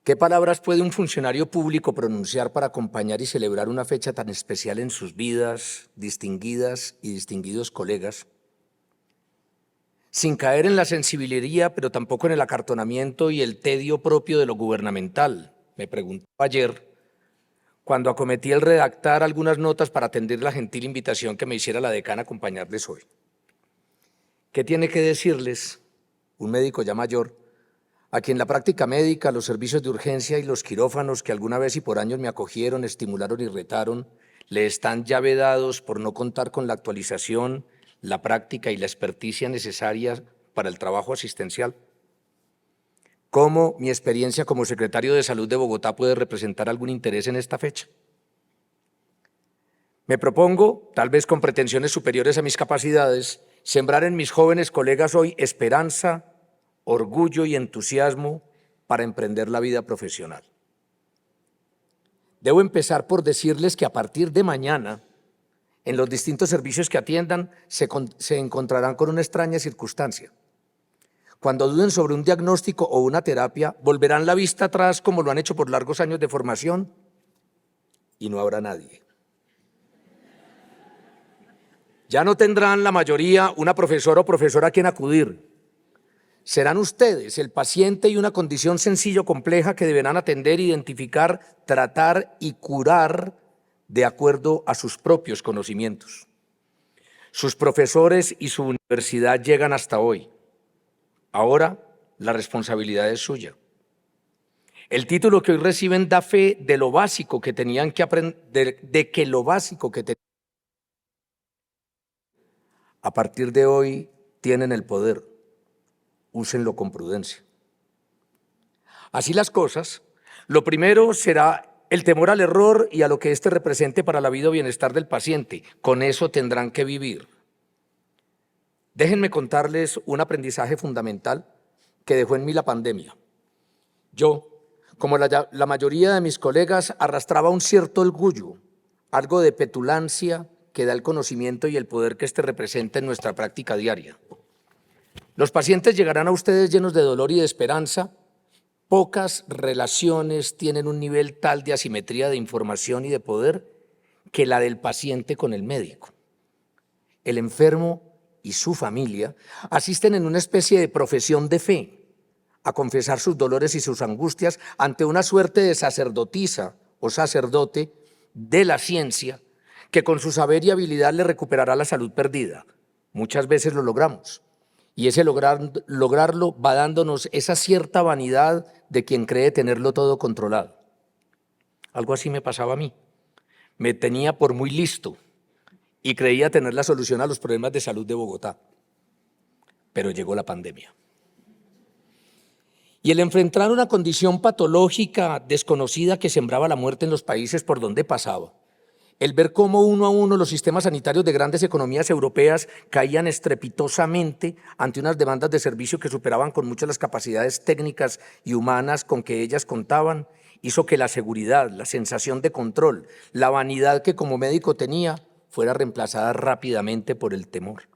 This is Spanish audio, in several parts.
¿Qué palabras puede un funcionario público pronunciar para acompañar y celebrar una fecha tan especial en sus vidas, distinguidas y distinguidos colegas? Sin caer en la sensibilidad, pero tampoco en el acartonamiento y el tedio propio de lo gubernamental. Me preguntaba ayer, cuando acometí el redactar algunas notas para atender la gentil invitación que me hiciera la decana a acompañarles hoy. ¿Qué tiene que decirles un médico ya mayor, a quien la práctica médica, los servicios de urgencia y los quirófanos que alguna vez y por años me acogieron, estimularon y retaron, le están ya vedados por no contar con la actualización, la práctica y la experticia necesarias para el trabajo asistencial? ¿Cómo mi experiencia como secretario de Salud de Bogotá puede representar algún interés en esta fecha? Me propongo, tal vez con pretensiones superiores a mis capacidades, sembrar en mis jóvenes colegas hoy esperanza, orgullo y entusiasmo para emprender la vida profesional. Debo empezar por decirles que a partir de mañana, en los distintos servicios que atiendan, se encontrarán con una extraña circunstancia. Cuando duden sobre un diagnóstico o una terapia, volverán la vista atrás como lo han hecho por largos años de formación y no habrá nadie. Ya no tendrán la mayoría una profesora o profesora a quien acudir. Serán ustedes, el paciente y una condición sencilla o compleja que deberán atender, identificar, tratar y curar de acuerdo a sus propios conocimientos. Sus profesores y su universidad llegan hasta hoy. Ahora la responsabilidad es suya. El título que hoy reciben da fe de lo básico que tenían que aprender, de que lo básico que tenían. A partir de hoy tienen el poder. Úsenlo con prudencia. Así las cosas, lo primero será el temor al error y a lo que éste represente para la vida o bienestar del paciente. Con eso tendrán que vivir. Déjenme contarles un aprendizaje fundamental que dejó en mí la pandemia. Yo, como la mayoría de mis colegas, arrastraba un cierto orgullo, algo de petulancia que da el conocimiento y el poder que éste representa en nuestra práctica diaria. Los pacientes llegarán a ustedes llenos de dolor y de esperanza. Pocas relaciones tienen un nivel tal de asimetría de información y de poder que la del paciente con el médico. El enfermo y su familia asisten en una especie de profesión de fe a confesar sus dolores y sus angustias ante una suerte de sacerdotisa o sacerdote de la ciencia que con su saber y habilidad le recuperará la salud perdida. Muchas veces lo logramos. Y ese lograrlo va dándonos esa cierta vanidad de quien cree tenerlo todo controlado. Algo así me pasaba a mí. Me tenía por muy listo y creía tener la solución a los problemas de salud de Bogotá. Pero llegó la pandemia. Y el enfrentar una condición patológica desconocida que sembraba la muerte en los países por donde pasaba, el ver cómo uno a uno los sistemas sanitarios de grandes economías europeas caían estrepitosamente ante unas demandas de servicio que superaban con mucho las capacidades técnicas y humanas con que ellas contaban, hizo que la seguridad, la sensación de control, la vanidad que como médico tenía, fuera reemplazada rápidamente por el temor.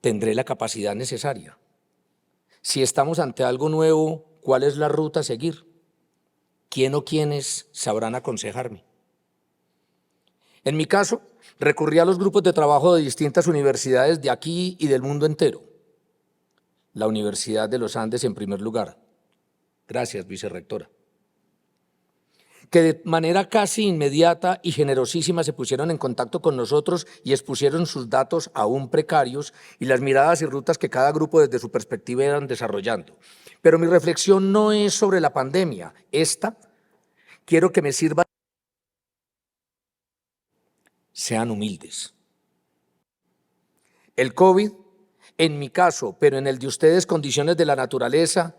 ¿Tendré la capacidad necesaria? Si estamos ante algo nuevo, ¿cuál es la ruta a seguir? ¿Quién o quiénes sabrán aconsejarme? En mi caso, recurrí a los grupos de trabajo de distintas universidades de aquí y del mundo entero. La Universidad de los Andes en primer lugar. Gracias, vicerrectora. Que de manera casi inmediata y generosísima se pusieron en contacto con nosotros y expusieron sus datos aún precarios y las miradas y rutas que cada grupo desde su perspectiva iban desarrollando. Pero mi reflexión no es sobre la pandemia. Esta quiero que me sirva. Sean humildes. El COVID, en mi caso, pero en el de ustedes, condiciones de la naturaleza,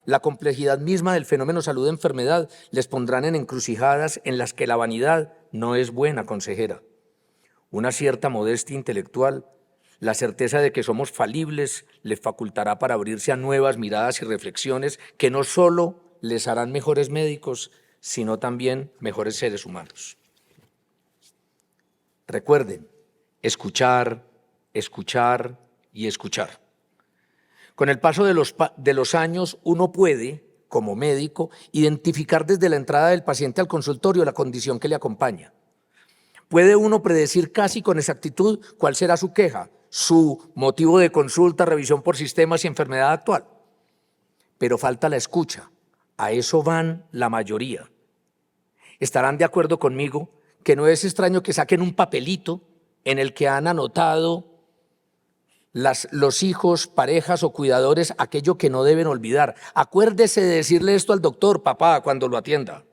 la complejidad misma del fenómeno salud-enfermedad, les pondrán en encrucijadas en las que la vanidad no es buena consejera. Una cierta modestia intelectual, la certeza de que somos falibles, les facultará para abrirse a nuevas miradas y reflexiones que no solo les harán mejores médicos, sino también mejores seres humanos. Recuerden, escuchar, escuchar y escuchar. Con el paso de los años, uno puede, como médico, identificar desde la entrada del paciente al consultorio la condición que le acompaña. Puede uno predecir casi con exactitud cuál será su queja, su motivo de consulta, revisión por sistemas y enfermedad actual. Pero falta la escucha. A eso van la mayoría. Estarán de acuerdo conmigo que no es extraño que saquen un papelito en el que han anotado los hijos, parejas o cuidadores aquello que no deben olvidar. Acuérdese de decirle esto al doctor, papá, cuando lo atienda.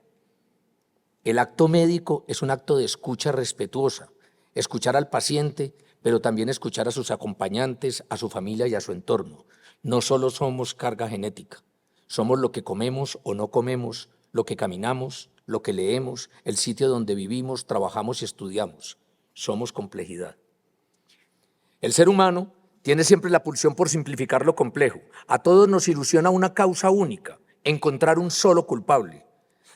El acto médico es un acto de escucha respetuosa, escuchar al paciente, pero también escuchar a sus acompañantes, a su familia y a su entorno. No solo somos carga genética, somos lo que comemos o no comemos, lo que caminamos, lo que leemos, el sitio donde vivimos, trabajamos y estudiamos. Somos complejidad. El ser humano tiene siempre la pulsión por simplificar lo complejo. A todos nos ilusiona una causa única, encontrar un solo culpable.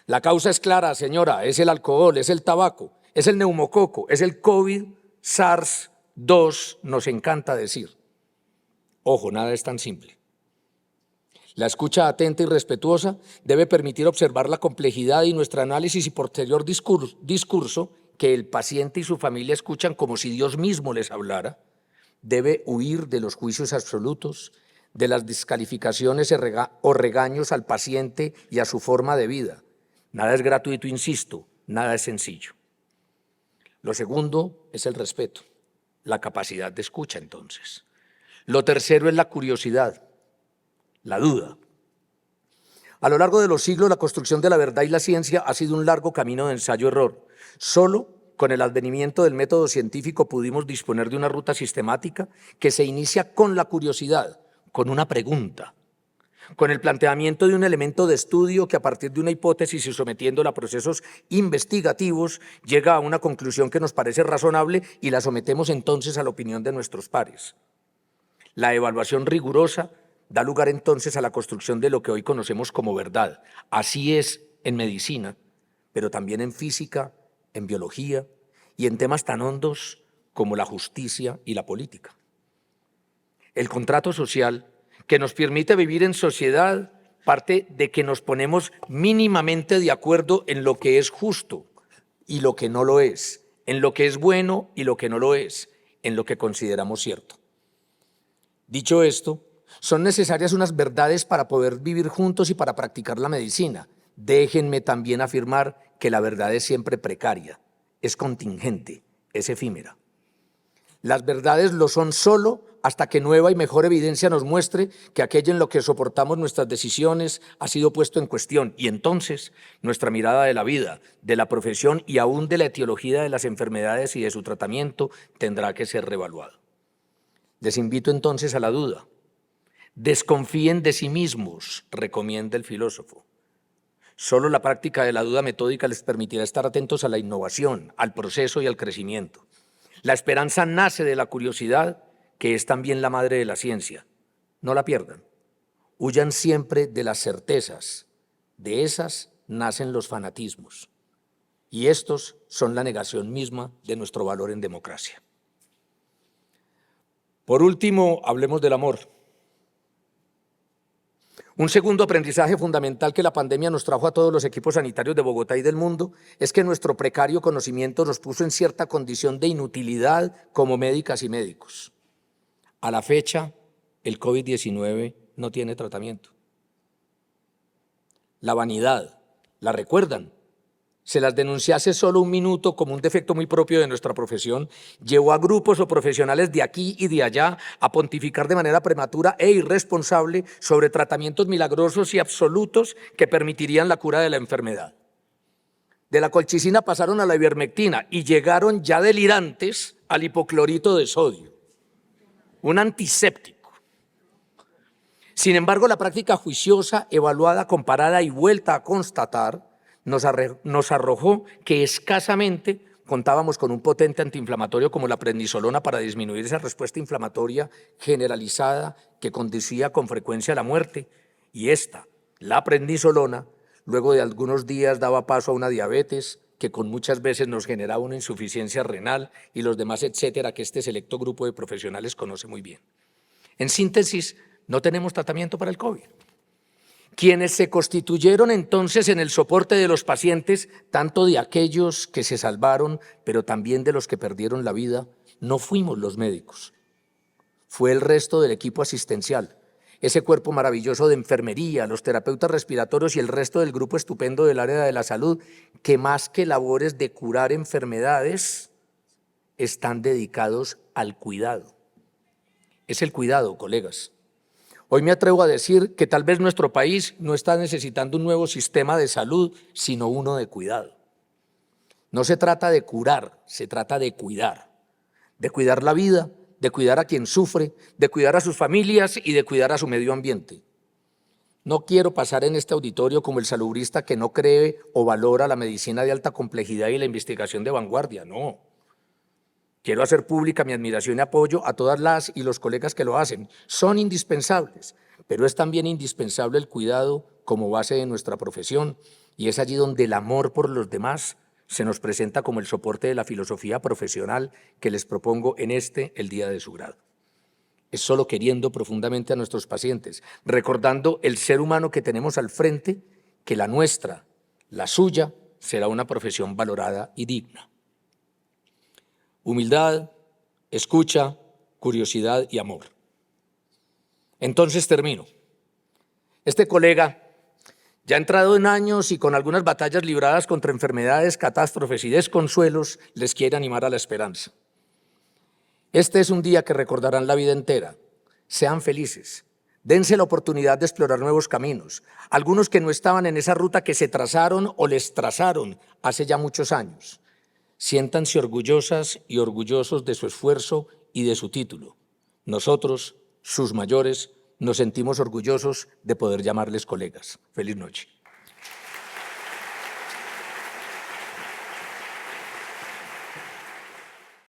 La causa es clara, señora, es el alcohol, es el tabaco, es el neumococo, es el COVID, SARS-2, nos encanta decir. Ojo, nada es tan simple. La escucha atenta y respetuosa debe permitir observar la complejidad y nuestro análisis y posterior discurso que el paciente y su familia escuchan como si Dios mismo les hablara. Debe huir de los juicios absolutos, de las descalificaciones o regaños al paciente y a su forma de vida. Nada es gratuito, insisto, nada es sencillo. Lo segundo es el respeto, la capacidad de escucha entonces. Lo tercero es la curiosidad, la duda. A lo largo de los siglos, la construcción de la verdad y la ciencia ha sido un largo camino de ensayo-error. Solo con el advenimiento del método científico pudimos disponer de una ruta sistemática que se inicia con la curiosidad, con una pregunta, con el planteamiento de un elemento de estudio que a partir de una hipótesis y sometiéndola a procesos investigativos llega a una conclusión que nos parece razonable y la sometemos entonces a la opinión de nuestros pares. La evaluación rigurosa da lugar entonces a la construcción de lo que hoy conocemos como verdad. Así es en medicina, pero también en física, en biología y en temas tan hondos como la justicia y la política. El contrato social que nos permite vivir en sociedad parte de que nos ponemos mínimamente de acuerdo en lo que es justo y lo que no lo es, en lo que es bueno y lo que no lo es, en lo que consideramos cierto. Dicho esto, son necesarias unas verdades para poder vivir juntos y para practicar la medicina. Déjenme también afirmar que la verdad es siempre precaria, es contingente, es efímera. Las verdades lo son solo hasta que nueva y mejor evidencia nos muestre que aquello en lo que soportamos nuestras decisiones ha sido puesto en cuestión y entonces nuestra mirada de la vida, de la profesión y aún de la etiología de las enfermedades y de su tratamiento tendrá que ser reevaluado. Les invito entonces a la duda. Desconfíen de sí mismos, recomienda el filósofo. Solo la práctica de la duda metódica les permitirá estar atentos a la innovación, al proceso y al crecimiento. La esperanza nace de la curiosidad, que es también la madre de la ciencia. No la pierdan. Huyan siempre de las certezas. De esas nacen los fanatismos. Y estos son la negación misma de nuestro valor en democracia. Por último, hablemos del amor. Un segundo aprendizaje fundamental que la pandemia nos trajo a todos los equipos sanitarios de Bogotá y del mundo es que nuestro precario conocimiento nos puso en cierta condición de inutilidad como médicas y médicos. A la fecha, el COVID-19 no tiene tratamiento. La vanidad, ¿la recuerdan? Se las denuncié hace solo un minuto como un defecto muy propio de nuestra profesión, llevó a grupos o profesionales de aquí y de allá a pontificar de manera prematura e irresponsable sobre tratamientos milagrosos y absolutos que permitirían la cura de la enfermedad. De la colchicina pasaron a la ivermectina y llegaron ya delirantes al hipoclorito de sodio, un antiséptico. Sin embargo, la práctica juiciosa, evaluada, comparada y vuelta a constatar nos arrojó que escasamente contábamos con un potente antiinflamatorio como la prednisolona para disminuir esa respuesta inflamatoria generalizada que conducía con frecuencia a la muerte. Y la prednisolona, luego de algunos días daba paso a una diabetes que con muchas veces nos generaba una insuficiencia renal y los demás, etcétera, que este selecto grupo de profesionales conoce muy bien. En síntesis, no tenemos tratamiento para el COVID. Quienes se constituyeron entonces en el soporte de los pacientes, tanto de aquellos que se salvaron, pero también de los que perdieron la vida, no fuimos los médicos. Fue el resto del equipo asistencial, ese cuerpo maravilloso de enfermería, los terapeutas respiratorios y el resto del grupo estupendo del área de la salud, que más que labores de curar enfermedades, están dedicados al cuidado. Es el cuidado, colegas. Hoy me atrevo a decir que tal vez nuestro país no está necesitando un nuevo sistema de salud, sino uno de cuidado. No se trata de curar, se trata de cuidar la vida, de cuidar a quien sufre, de cuidar a sus familias y de cuidar a su medio ambiente. No quiero pasar en este auditorio como el salubrista que no cree o valora la medicina de alta complejidad y la investigación de vanguardia, no. Quiero hacer pública mi admiración y apoyo a todas las y los colegas que lo hacen. Son indispensables, pero es también indispensable el cuidado como base de nuestra profesión y es allí donde el amor por los demás se nos presenta como el soporte de la filosofía profesional que les propongo en el día de su grado. Es solo queriendo profundamente a nuestros pacientes, recordando el ser humano que tenemos al frente, que la nuestra, la suya, será una profesión valorada y digna. Humildad, escucha, curiosidad y amor. Entonces termino. Este colega, ya entrado en años y con algunas batallas libradas contra enfermedades, catástrofes y desconsuelos, les quiere animar a la esperanza. Este es un día que recordarán la vida entera. Sean felices. Dense la oportunidad de explorar nuevos caminos. Algunos que no estaban en esa ruta que se trazaron o les trazaron hace ya muchos años. Siéntanse orgullosas y orgullosos de su esfuerzo y de su título. Nosotros, sus mayores, nos sentimos orgullosos de poder llamarles colegas. Feliz noche.